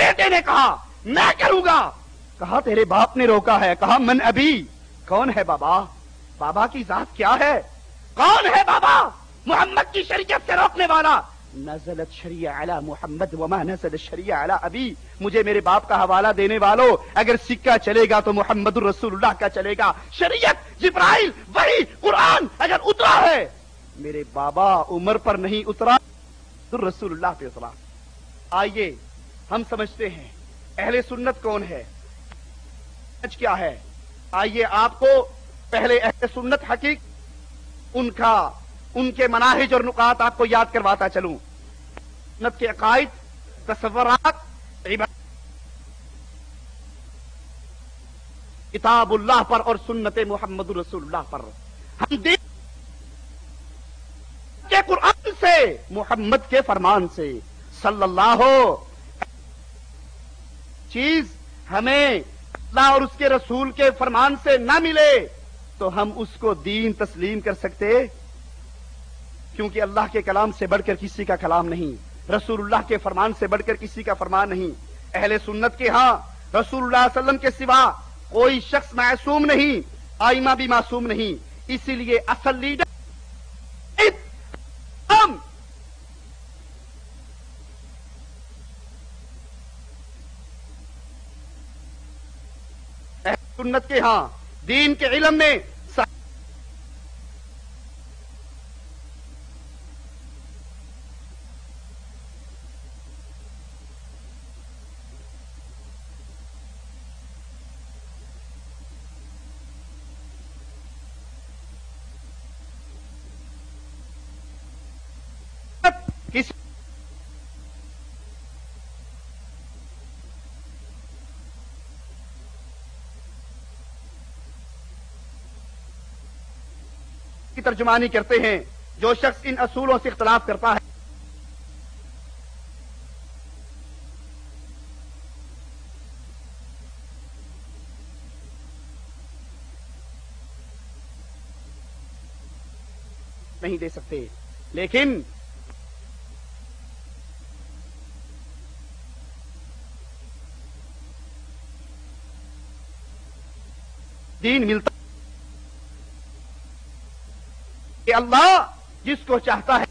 بیٹے نے کہا میں کروں گا. کہا تیرے باپ نے روکا ہے. کہا من ابی, کون ہے بابا؟ بابا کی ذات کیا ہے؟ کون ہے بابا؟ محمد کی شریعت سے روکنے والا. نزلت شریعہ علی محمد وما نزل شریعہ علی ابی. مجھے میرے باپ کا حوالہ دینے والوں, اگر سکہ چلے گا تو محمد الرسول اللہ کا چلے گا. شریعت, جبرائیل, وحی, قرآن اگر اترا ہے میرے بابا عمر پر نہیں اترا, رسول اللہ پہ اترا. آئیے ہم سمجھتے ہیں اہل سنت کون ہے, کیا ہے. آئیے آپ کو پہلے اہل سنت حقیق ان کے مناہج اور نکات آپ کو یاد کرواتا چلوں. سنت کے عقائد, تصورات, کتاب اللہ پر اور سنت محمد رسول اللہ پر. ہم دین کے قرآن سے, محمد کے فرمان سے صلی اللہ چیز ہمیں اللہ اور اس کے رسول کے فرمان سے نہ ملے تو ہم اس کو دین تسلیم کر سکتے, کیونکہ اللہ کے کلام سے بڑھ کر کسی کا کلام نہیں, رسول اللہ کے فرمان سے بڑھ کر کسی کا فرمان نہیں. اہل سنت کے ہاں رسول اللہ صلی اللہ علیہ وسلم کے سوا کوئی شخص معصوم نہیں, آئمہ بھی معصوم نہیں. اسی لیے اصل لیڈر ہم سنت کے ہاں دین کے علم میں کس کی ترجمانی کرتے ہیں. جو شخص ان اصولوں سے اختلاف کرتا ہے نہیں دے سکتے, لیکن دین ملتا کہ اللہ جس کو چاہتا ہے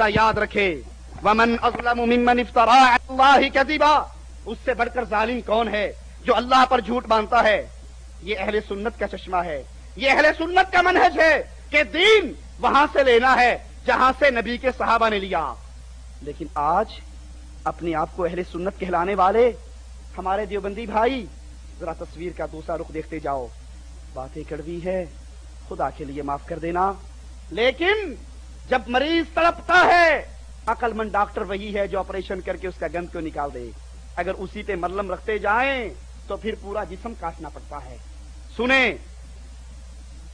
یاد رکھے. ومن اظلم ممن افترى على الله كذبا, اس سے بڑھ کر ظالم کون ہے جو اللہ پر جھوٹ باندھتا ہے. یہ اہل سنت کا چشمہ ہے, یہ اہل سنت کا منہج ہے کہ دین وہاں سے لینا ہے جہاں سے نبی کے صحابہ نے لیا. لیکن آج اپنے آپ کو اہل سنت کہلانے والے ہمارے دیوبندی بھائی, ذرا تصویر کا دوسرا رخ دیکھتے جاؤ. باتیں کڑوی ہے, خدا کے لیے معاف کر دینا, لیکن جب مریض تڑپتا ہے عقل مند ڈاکٹر وہی ہے جو آپریشن کر کے اس کا گند کو نکال دے. اگر اسی پہ مرلم رکھتے جائیں تو پھر پورا جسم کاٹنا پڑتا ہے. سنیں,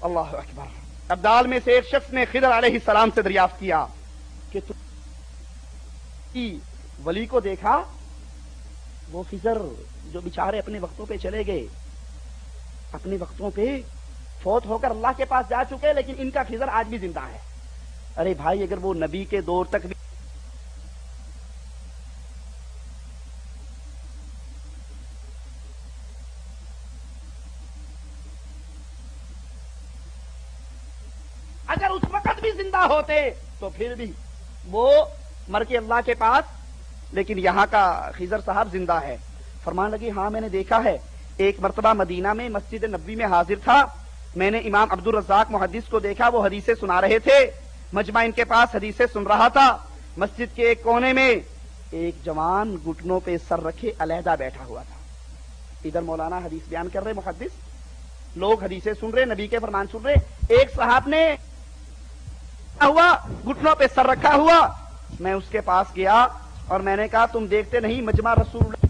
اللہ اکبر. ابدال میں سے ایک شخص نے خضر علیہ السلام سے دریافت کیا کہ ولی کو دیکھا؟ وہ خضر جو بیچارے اپنے وقتوں پہ چلے گئے, اپنے وقتوں پہ فوت ہو کر اللہ کے پاس جا چکے, لیکن ان کا خضر آج بھی زندہ ہے. ارے بھائی, اگر وہ نبی کے دور تک بھی اگر اس وقت بھی زندہ ہوتے تو پھر بھی وہ مر کے اللہ کے پاس, لیکن یہاں کا خضر صاحب زندہ ہے. فرمان لگی ہاں میں نے دیکھا ہے, ایک مرتبہ مدینہ میں مسجد نبوی میں حاضر تھا, میں نے امام عبد الرزاق محدث کو دیکھا, وہ حدیثیں سنا رہے تھے, مجمع ان کے پاس حدیثیں سن رہا تھا. مسجد کے ایک کونے میں ایک جوان گھٹنوں پہ سر رکھے علیحدہ بیٹھا ہوا تھا. ادھر مولانا حدیث بیان کر رہے, محدث لوگ حدیثیں سن رہے, نبی کے فرمان سن رہے. ایک صاحب نے ہوا گھٹنوں پہ سر رکھا ہوا, میں اس کے پاس گیا اور میں نے کہا تم دیکھتے نہیں مجمع رسول اللہ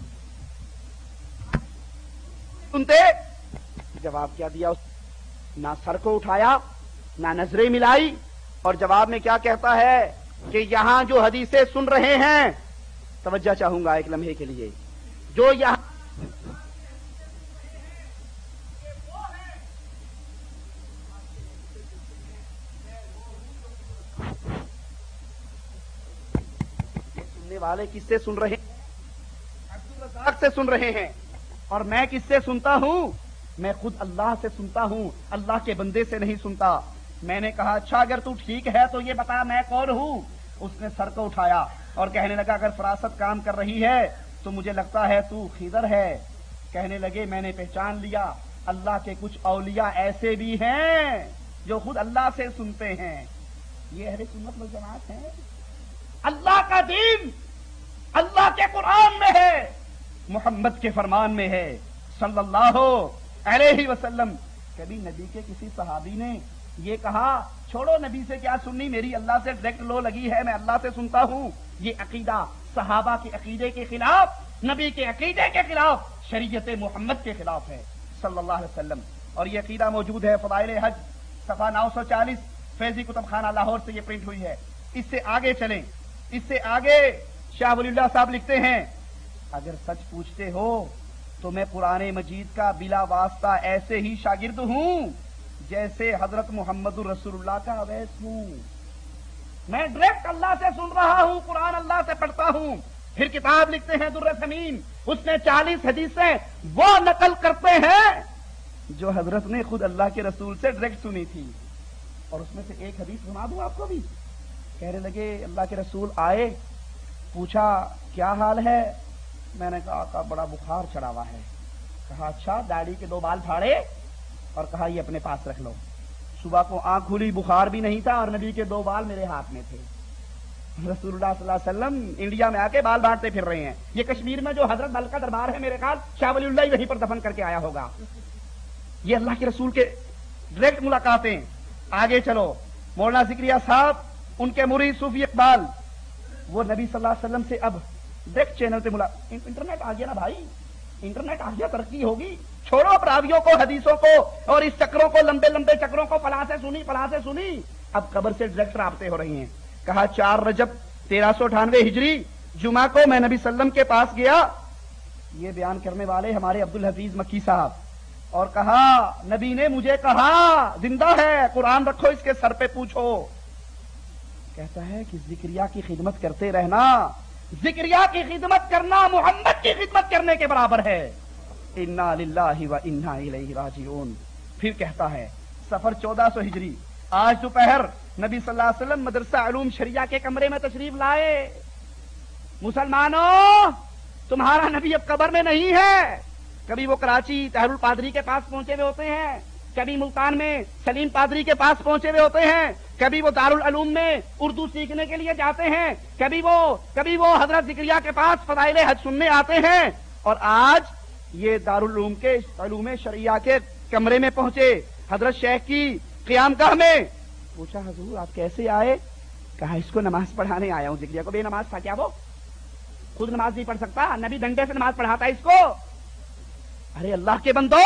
سنتے؟ جواب کیا دیا نہ سر کو اٹھایا نہ نظریں ملائی، اور جواب میں کیا کہتا ہے کہ یہاں جو حدیثیں سن رہے ہیں، توجہ چاہوں گا ایک لمحے کے لیے، جو یہاں سننے والے کس سے سن رہے ہیں؟ عبدالرزاق سے سن رہے ہیں، اور میں کس سے سنتا ہوں؟ میں خود اللہ سے سنتا ہوں، اللہ کے بندے سے نہیں سنتا۔ میں نے کہا اچھا اگر تو ٹھیک ہے تو یہ بتا میں کون ہوں؟ اس نے سر کو اٹھایا اور کہنے لگا اگر فراست کام کر رہی ہے تو مجھے لگتا ہے تو خضر ہے۔ کہنے لگے میں نے پہچان لیا، اللہ کے کچھ اولیاء ایسے بھی ہیں جو خود اللہ سے سنتے ہیں۔ یہ اہل سنت والجماعت ہے۔ اللہ کا دین اللہ کے قرآن میں ہے، محمد کے فرمان میں ہے صلی اللہ علیہ وسلم۔ کبھی نبی کے کسی صحابی نے یہ کہا چھوڑو نبی سے کیا سننی، میری اللہ سے ڈائریکٹ لو لگی ہے، میں اللہ سے سنتا ہوں؟ یہ عقیدہ صحابہ کے عقیدے کے خلاف، نبی کے عقیدے کے خلاف، شریعت محمد کے خلاف ہے صلی اللہ علیہ وسلم۔ اور یہ عقیدہ موجود ہے فضائل حج صفحہ 940، فیضی کتب خانہ لاہور سے یہ پرنٹ ہوئی ہے۔ اس سے آگے چلیں، اس سے آگے شاہ ولی اللہ صاحب لکھتے ہیں اگر سچ پوچھتے ہو تو میں قرآن مجید کا بلا واسطہ ایسے ہی شاگرد ہوں جیسے حضرت محمد رسول اللہ کا اویس ہوں۔ میں ڈائریکٹ اللہ سے سن رہا ہوں، قرآن اللہ سے پڑھتا ہوں۔ پھر کتاب لکھتے ہیں در ثمین، اس میں 40 حدیثیں وہ نقل کرتے ہیں جو حضرت نے خود اللہ کے رسول سے ڈائریکٹ سنی تھی۔ اور اس میں سے ایک حدیث سنا دوں آپ کو بھی۔ کہنے لگے اللہ کے رسول آئے، پوچھا کیا حال ہے؟ میں نے کہا آقا بڑا بخار چڑھا ہوا ہے۔ کہا اچھا، داڑھی کے 2 بال پھاڑے اور کہا یہ اپنے پاس رکھ لو۔ صبح کو آنکھ کھلی، بخار بھی نہیں تھا اور نبی کے 2 بال میرے ہاتھ میں تھے۔ رسول اللہ صلی اللہ علیہ وسلم انڈیا میں آ کے بال بانٹتے پھر رہے ہیں۔ یہ کشمیر میں جو حضرت بل کا دربار ہے میرے خیال شاہ ولی اللہ وہیں پر دفن کر کے آیا ہوگا۔ یہ اللہ کے رسول کے ڈائریکٹ ملاقاتیں۔ آگے چلو، مولانا ذکریہ صاحب، ان کے مرید صوفی اقبال، وہ نبی صلی اللہ علیہ وسلم سے اب ڈائریکٹ چینل پہ انٹرنیٹ آ گیا نا بھائی، انٹرنیٹ آ گیا، ترقی ہوگی۔ چھوڑو راویوں کو، حدیثوں کو اور اس چکروں کو، لمبے لمبے چکروں کو، فلاں سے سنی فلاں سے سنی، اب قبر سے ڈائریکٹ رابطے ہو رہی ہیں۔ کہا 4 رجب 1398 ہجری جمعہ کو میں نبی صلی اللہ علیہ وسلم کے پاس گیا، یہ بیان کرنے والے ہمارے عبدالحفیظ مکی صاحب، اور کہا نبی نے مجھے کہا زندہ ہے، قرآن رکھو اس کے سر پہ پوچھو۔ کہتا ہے کہ ذکریہ کی خدمت کرتے رہنا، ذکریہ کی خدمت کرنا محمد کی خدمت کرنے کے برابر ہے۔ انا للہ و انا الیہ راجعون۔ پھر کہتا ہے سفر 1400 ہجری، آج دوپہر نبی صلی اللہ علیہ وسلم مدرسہ علوم شریعہ کے کمرے میں تشریف لائے۔ مسلمانوں، تمہارا نبی اب قبر میں نہیں ہے۔ کبھی وہ کراچی طاہر القادری کے پاس پہنچے ہوئے ہوتے ہیں، کبھی ملتان میں سلیم پادری کے پاس پہنچے ہوئے ہوتے ہیں، کبھی وہ دارالعلوم میں اردو سیکھنے کے لیے جاتے ہیں، کبھی وہ حضرت ذکریہ کے پاس فضائل حج سننے آتے ہیں۔ اور آج یہ دارالعلوم کے علوم شریعہ کے کمرے میں پہنچے، حضرت شیخ کی قیام گاہ میں۔ پوچھا حضور آپ کیسے آئے؟ کہا اس کو نماز پڑھانے آیا ہوں۔ ذکریہ کو بے نماز تھا کیا؟ وہ خود نماز نہیں پڑھ سکتا، نبی ڈنڈے سے نماز پڑھاتا ہے اس کو۔ ارے اللہ کے بندو،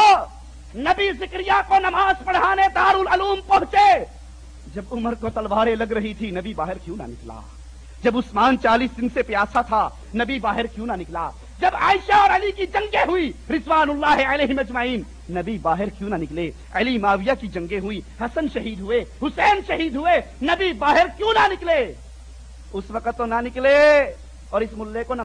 نبی ذکریہ کو نماز پڑھانے دارالعلوم پہنچے۔ جب عمر کو تلواریں لگ رہی تھی نبی باہر کیوں نہ نکلا؟ جب عثمان 40 دن سے پیاسا تھا نبی باہر کیوں نہ نکلا؟ جب عائشہ اور علی کی جنگیں ہوئی رضوان اللہ علیہم اجمعین نبی باہر کیوں نہ نکلے؟ علی معاویہ کی جنگیں ہوئی، حسن شہید ہوئے، حسین شہید ہوئے، نبی باہر کیوں نہ نکلے؟ اس وقت تو نہ نکلے اور اس ملے کو نہ